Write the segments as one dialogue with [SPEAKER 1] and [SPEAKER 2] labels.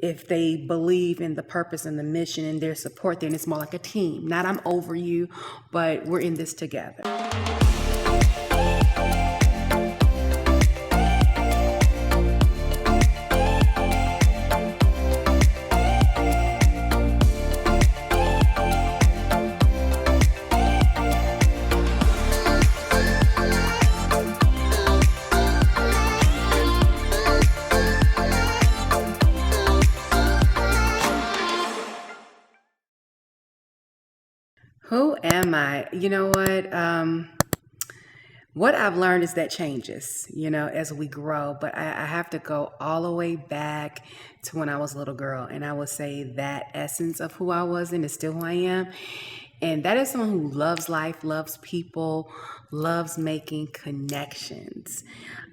[SPEAKER 1] if they believe in the purpose and the mission and their support, then it's more like a team. Not I'm over you, but we're in this together. Who am I? You know what I've learned is that changes, as we grow. But I have to go all the way back to when I was a little girl. And I would say that essence of who I was and is still who I am. And that is someone who loves life, loves people, loves making connections,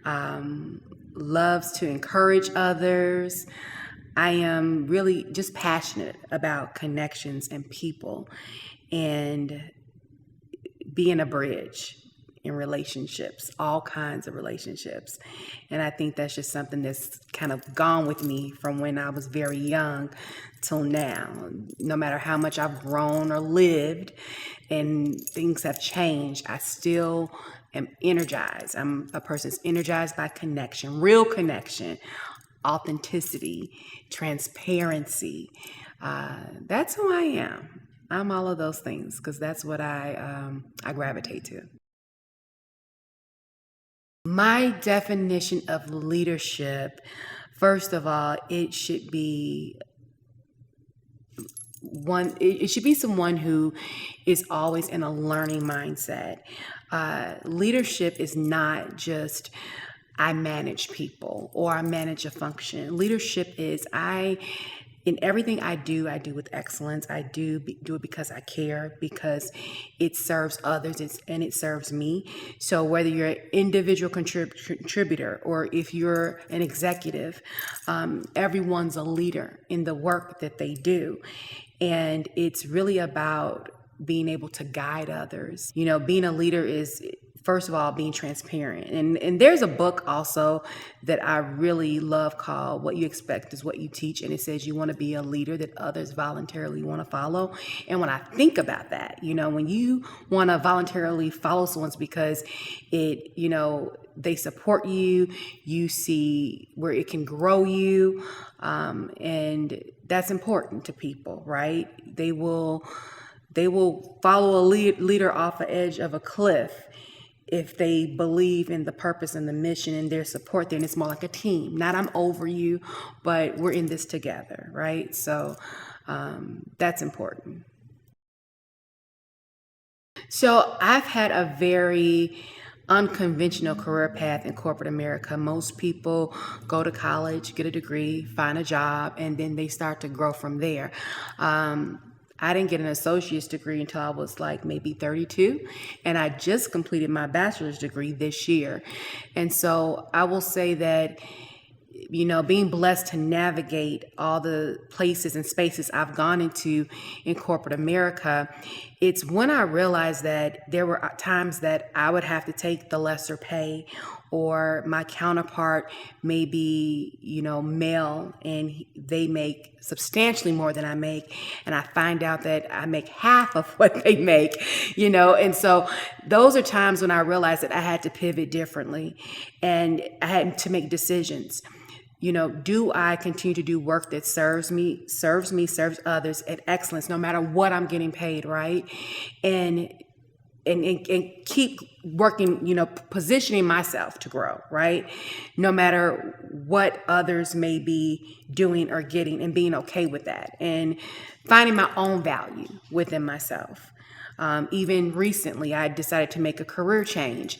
[SPEAKER 1] loves to encourage others. I am really just passionate about connections and people and being a bridge in relationships, all kinds of relationships. And I think that's just something that's kind of gone with me from when I was very young till now. No matter how much I've grown or lived and things have changed, I still am energized. I'm a person that's energized by connection, real connection, authenticity, transparency. That's who I am. I'm all of those things because that's what I gravitate to. My definition of leadership, first of all, it should be someone who is always in a learning mindset. Leadership is not just I manage people or I manage a function. Leadership is in everything I do with excellence. I do it because I care, because it serves others and it serves me. So whether you're an individual contributor or if you're an executive, everyone's a leader in the work that they do. And it's really about being able to guide others. Being a leader is, first of all, being transparent. And there's a book also that I really love called What You Expect is What You Teach. And it says you want to be a leader that others voluntarily want to follow. And when I think about that, when you want to voluntarily follow someone's because they support you, you see where it can grow you. And that's important to people, right? They will follow a leader off the edge of a cliff if they believe in the purpose and the mission and their support. Then it's more like a team. Not I'm over you, but we're in this together, right? So that's important. So I've had a very unconventional career path in corporate America. Most people go to college, get a degree, find a job, and then they start to grow from there. I didn't get an associate's degree until I was like maybe 32, and I just completed my bachelor's degree this year. And so I will say that, being blessed to navigate all the places and spaces I've gone into in corporate America, it's when I realized that there were times that I would have to take the lesser pay, or my counterpart may be, male and they make substantially more than I make. And I find out that I make half of what they make, and so those are times when I realized that I had to pivot differently and I had to make decisions. Do I continue to do work that serves serves others at excellence, no matter what I'm getting paid, right? And keep working, positioning myself to grow, right? No matter what others may be doing or getting, and being okay with that and finding my own value within myself. Even recently, I decided to make a career change.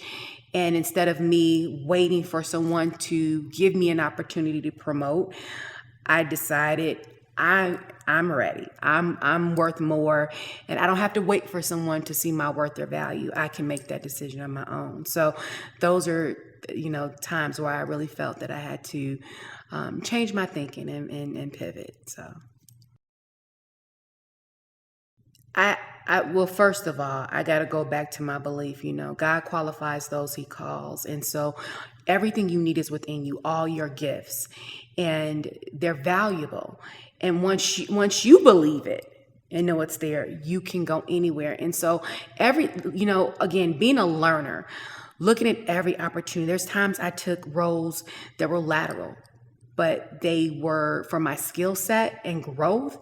[SPEAKER 1] And instead of me waiting for someone to give me an opportunity to promote, I decided I'm ready. I'm worth more, and I don't have to wait for someone to see my worth or value. I can make that decision on my own. So those are, times where I really felt that I had to change my thinking and pivot. So well, first of all, I got to go back to my belief, God qualifies those he calls. And so Everything you need is within you, all your gifts, and they're valuable. And once you believe it and know it's there, you can go anywhere. And so again, being a learner, looking at every opportunity. There's times I took roles that were lateral, but they were for my skill set and growth.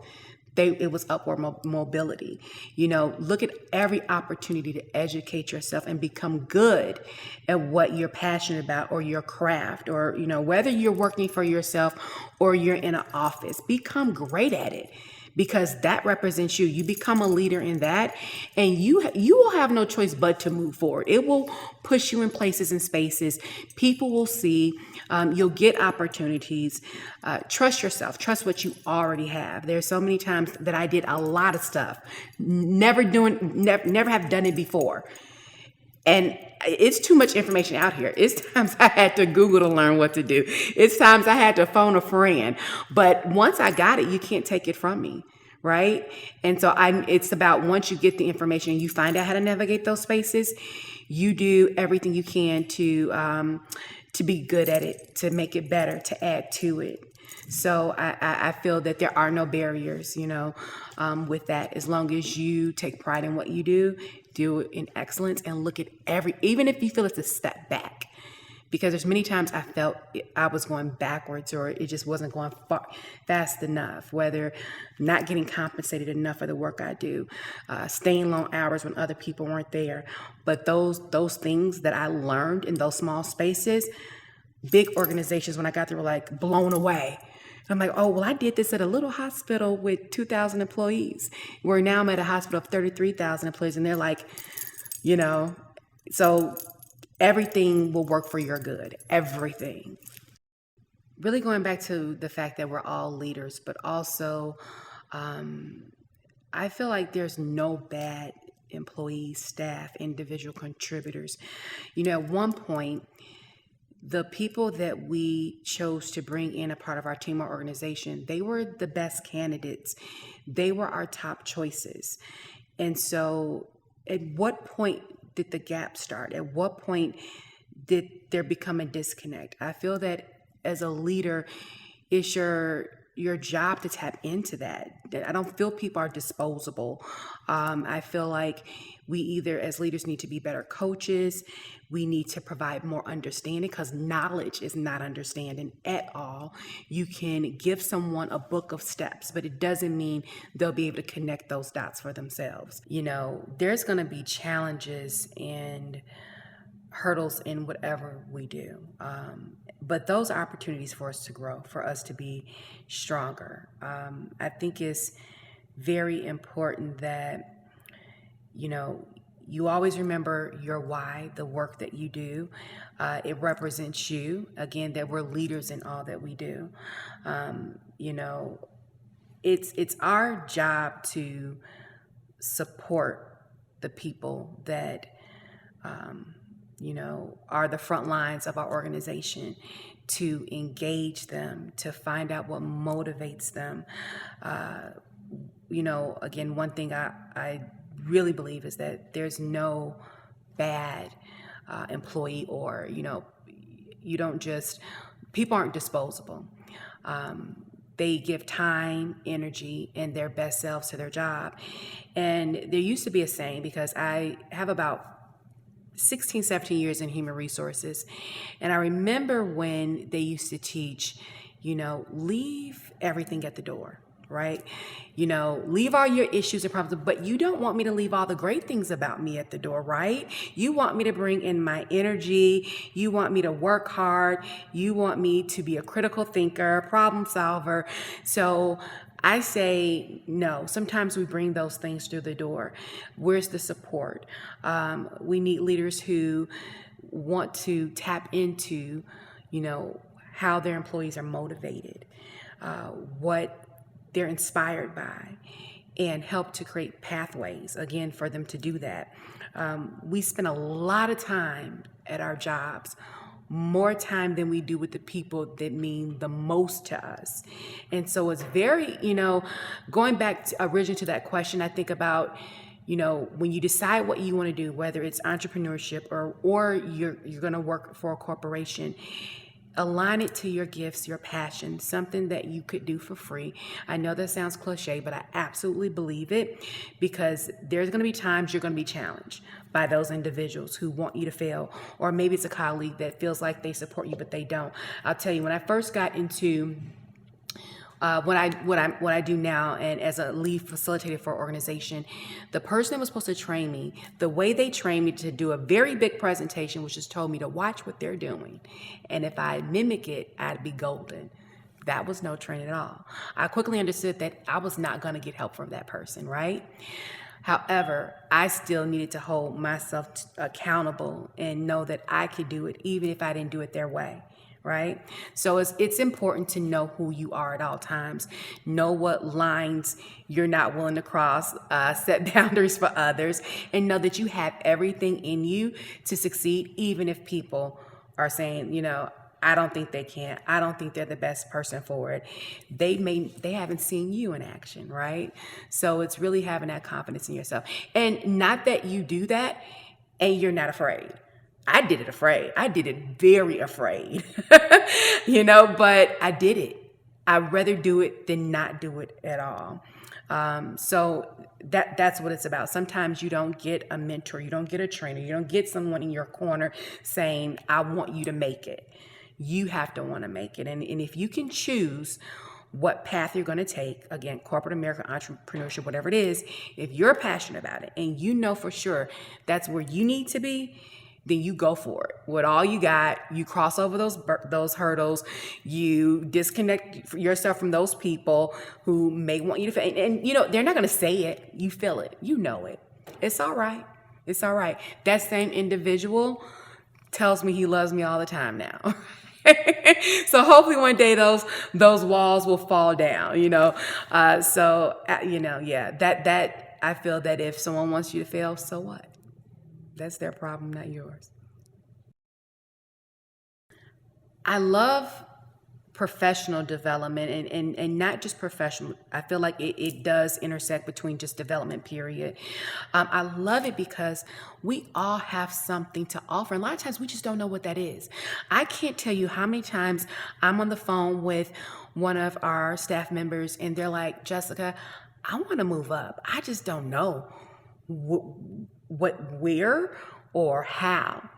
[SPEAKER 1] It was upward mobility. Look at every opportunity to educate yourself and become good at what you're passionate about, or your craft, or whether you're working for yourself or you're in an office, become great at it, because that represents you. You become a leader in that, and you will have no choice but to move forward. It will push you in places and spaces. People will see. You'll get opportunities. Trust yourself. Trust what you already have. There's so many times that I did a lot of stuff, never have done it before. And it's too much information out here. It's times I had to Google to learn what to do. It's times I had to phone a friend. But once I got it, you can't take it from me, right? And so it's about, once you get the information and you find out how to navigate those spaces, you do everything you can to be good at it, to make it better, to add to it. So I feel that there are no barriers, with that. As long as you take pride in what you do it in excellence, and look at even if you feel it's a step back, because there's many times I felt I was going backwards, or it just wasn't going fast enough, whether not getting compensated enough for the work I do, staying long hours when other people weren't there. But those things that I learned in those small spaces, big organizations, when I got there, were like blown away. I'm like, oh, well, I did this at a little hospital with 2,000 employees, where now I'm at a hospital of 33,000 employees. And they're like, so everything will work for your good. Everything. Really going back to the fact that we're all leaders, but also I feel like there's no bad employees, staff, individual contributors. At one point, the people that we chose to bring in a part of our team or organization, they were the best candidates. They were our top choices. And so at what point did the gap start? At what point did there become a disconnect? I feel that as a leader, it's your job to tap into that. I don't feel people are disposable. I feel like we either, as leaders, need to be better coaches. We need to provide more understanding, because knowledge is not understanding at all. You can give someone a book of steps, but it doesn't mean they'll be able to connect those dots for themselves. There's going to be challenges and hurdles in whatever we do. But those are opportunities for us to grow, for us to be stronger. I think it's very important that, you always remember your why, the work that you do. It represents you. Again, that we're leaders in all that we do. It's our job to support the people that are the front lines of our organization, to engage them, to find out what motivates them. Again, one thing I really believe is that there's no bad employee, or, people aren't disposable. They give time, energy, and their best selves to their job. And there used to be a saying, because I have about 16, 17 years in human resources. And I remember when they used to teach, leave everything at the door, right? Leave all your issues and problems, but you don't want me to leave all the great things about me at the door, right? You want me to bring in my energy. You want me to work hard. You want me to be a critical thinker, problem solver. So I say no. Sometimes we bring those things through the door. Where's the support? We need leaders who want to tap into, how their employees are motivated, what they're inspired by, and help to create pathways, again, for them to do that. We spend a lot of time at our jobs, more time than we do with the people that mean the most to us. And so it's very, going back originally to that question, I think about, when you decide what you want to do, whether it's entrepreneurship or you're going to work for a corporation, align it to your gifts, your passion, something that you could do for free. I know that sounds cliche, but I absolutely believe it, because there's going to be times you're going to be challenged by those individuals who want you to fail, or maybe it's a colleague that feels like they support you, but they don't. I'll tell you, when I first got into what I do now, and as a lead facilitator for an organization, the person that was supposed to train me, the way they trained me to do a very big presentation, which just told me to watch what they're doing, and if I mimic it, I'd be golden. That was no training at all. I quickly understood that I was not going to get help from that person, right? However, I still needed to hold myself accountable and know that I could do it even if I didn't do it their way. Right? So it's important to know who you are at all times. Know what lines you're not willing to cross, set boundaries for others, and know that you have everything in you to succeed, even if people are saying, I don't think they can. I don't think they're the best person for it. They haven't seen you in action, right? So it's really having that confidence in yourself. And not that you do that and you're not afraid. I did it afraid. I did it very afraid, but I did it. I'd rather do it than not do it at all. So that's what it's about. Sometimes you don't get a mentor, you don't get a trainer, you don't get someone in your corner saying, I want you to make it. You have to want to make it. And if you can choose what path you're going to take, again, corporate America, entrepreneurship, whatever it is, if you're passionate about it and you know for sure that's where you need to be, then you go for it with all you got. You cross over those hurdles. You disconnect yourself from those people who may want you to fail. And they're not going to say it. You feel it. You know it. It's all right. It's all right. That same individual tells me he loves me all the time now. So hopefully one day those walls will fall down. Yeah. That I feel that if someone wants you to fail, so what? That's their problem, not yours. I love professional development and not just professional. I feel like it does intersect between just development, period. I love it because we all have something to offer. And a lot of times we just don't know what that is. I can't tell you how many times I'm on the phone with one of our staff members and they're like, Jessica, I want to move up. I just don't know where or how.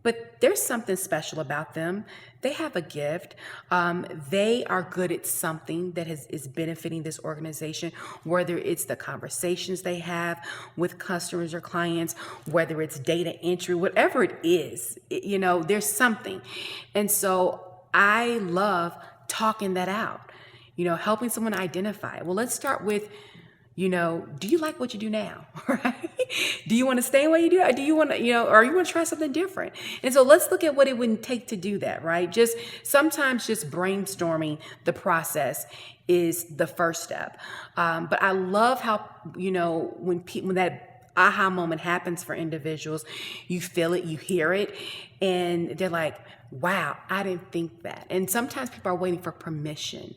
[SPEAKER 1] But there's something special about them. They have a gift. They are good at something that is benefiting this organization, whether it's the conversations they have with customers or clients, whether it's data entry, whatever it is, there's something. And so I love talking that out, helping someone identify. Well, let's start with, do you like what you do now? Right? Do you want to stay what you do? Or do you want to, or you want to try something different? And so let's look at what it would take to do that, right? Sometimes just brainstorming the process is the first step. But I love how, when that aha moment happens for individuals, you feel it, you hear it, and they're like, wow, I didn't think that. And sometimes people are waiting for permission.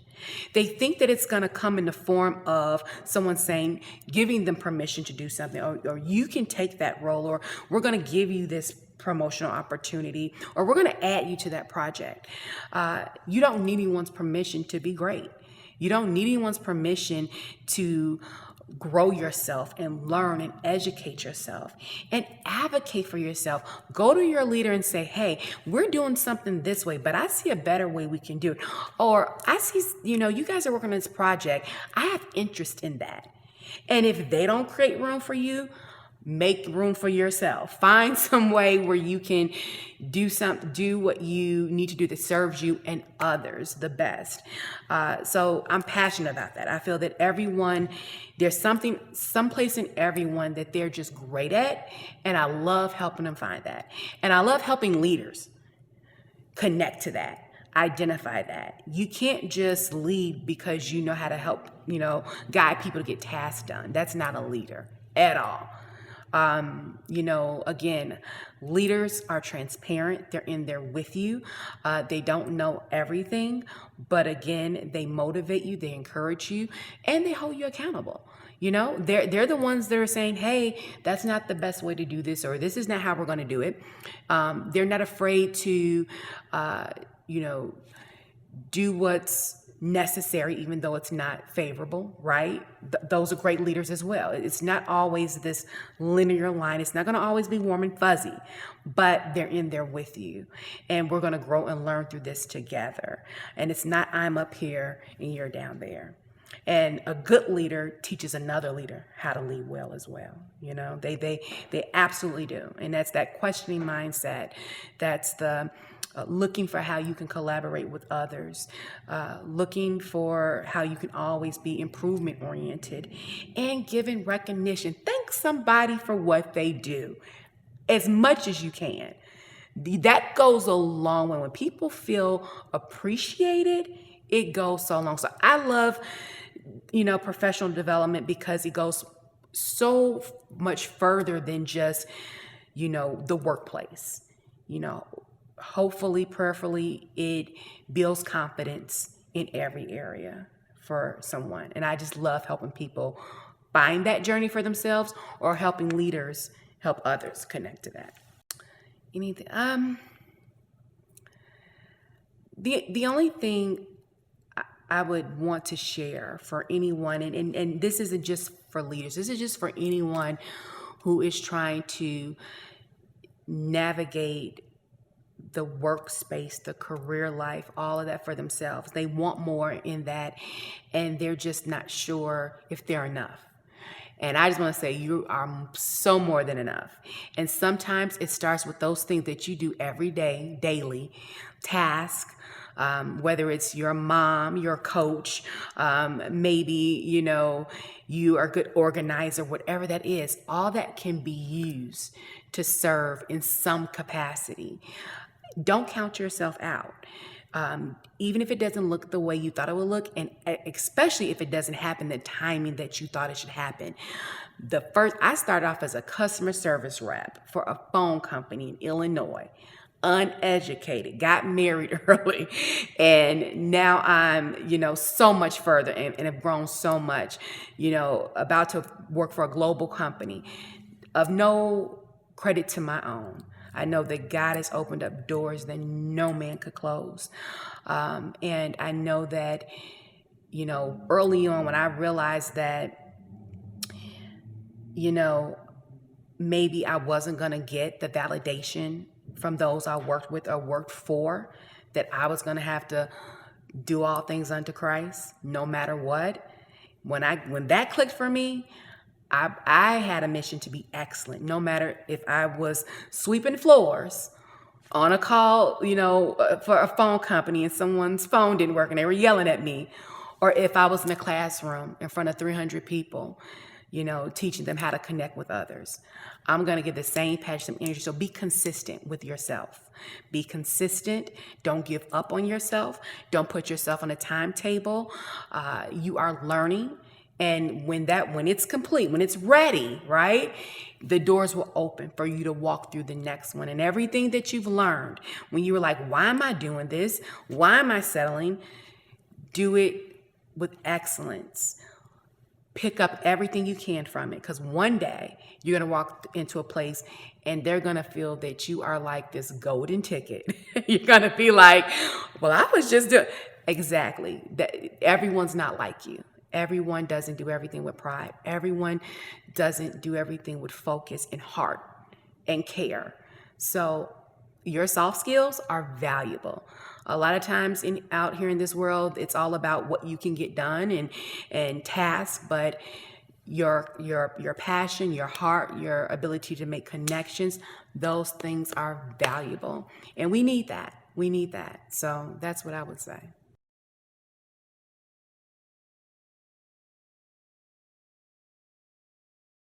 [SPEAKER 1] They think that it's going to come in the form of someone saying, giving them permission to do something, or you can take that role, or we're going to give you this promotional opportunity, or we're going to add you to that project. You don't need anyone's permission to be great. You don't need anyone's permission to grow yourself and learn and educate yourself and advocate for yourself. Go to your leader and say, hey, we're doing something this way, but I see a better way we can do it. Or I see, you guys are working on this project. I have interest in that. And if they don't create room for you, make room for yourself. Find some way where you can do what you need to do that serves you and others the best. So I'm passionate about that. I feel that there's someplace in everyone that they're just great at. And I love helping them find that. And I love helping leaders connect to that. Identify that. You can't just lead because you know how to help, guide people to get tasks done. That's not a leader at all. Again, leaders are transparent. They're in there with you. They don't know everything, but again, they motivate you, they encourage you, and they hold you accountable. They're the ones that are saying, hey, that's not the best way to do this, or this is not how we're going to do it. They're not afraid to, do what's necessary, even though it's not favorable, right? Those are great leaders as well. It's not always this linear line. It's not going to always be warm and fuzzy, but they're in there with you. And we're going to grow and learn through this together. And it's not I'm up here and you're down there. And a good leader teaches another leader how to lead well as well. They absolutely do. And that's that questioning mindset. That's the looking for how you can collaborate with others, looking for how you can always be improvement oriented, and giving recognition. Thank somebody for what they do as much as you can. That goes a long way. When people feel appreciated, it goes so long. So I love, professional development because it goes so much further than just, the workplace. Hopefully, prayerfully, it builds confidence in every area for someone. And I just love helping people find that journey for themselves, or helping leaders help others connect to that. Anything? The only thing I would want to share for anyone, and this isn't just for leaders, this is just for anyone who is trying to navigate the workspace, the career life, all of that for themselves. They want more in that, and they're just not sure if they're enough. And I just want to say you are so more than enough. And sometimes it starts with those things that you do every day, daily, task, whether it's your mom, your coach, maybe, you are a good organizer, whatever that is, all that can be used to serve in some capacity. Don't count yourself out. Even if it doesn't look the way you thought it would look, and especially if it doesn't happen the timing that you thought it should happen. I started off as a customer service rep for a phone company in Illinois, uneducated, got married early, and now I'm, so much further and have grown so much, about to work for a global company of no credit to my own. I know that God has opened up doors that no man could close. And I know that, early on when I realized that, maybe I wasn't going to get the validation from those I worked with or worked for, that I was going to have to do all things unto Christ, no matter what. When that clicked for me, I had a mission to be excellent, no matter if I was sweeping floors on a call, for a phone company and someone's phone didn't work and they were yelling at me, or if I was in a classroom in front of 300 people, teaching them how to connect with others. I'm going to give the same passion, some energy. So be consistent with yourself. Be consistent. Don't give up on yourself. Don't put yourself on a timetable. You are learning. And when it's complete, when it's ready, right, the doors will open for you to walk through the next one. And everything that you've learned, when you were like, why am I doing this? Why am I settling? Do it with excellence. Pick up everything you can from it, because one day you're going to walk into a place and they're going to feel that you are like this golden ticket. You're going to be like, well, I was just doing. Exactly. Everyone's not like you. Everyone doesn't do everything with pride. Everyone doesn't do everything with focus and heart and care. So your soft skills are valuable. A lot of times out here in this world, it's all about what you can get done and tasks, but your passion, your heart, your ability to make connections, those things are valuable. And we need that. So that's what I would say.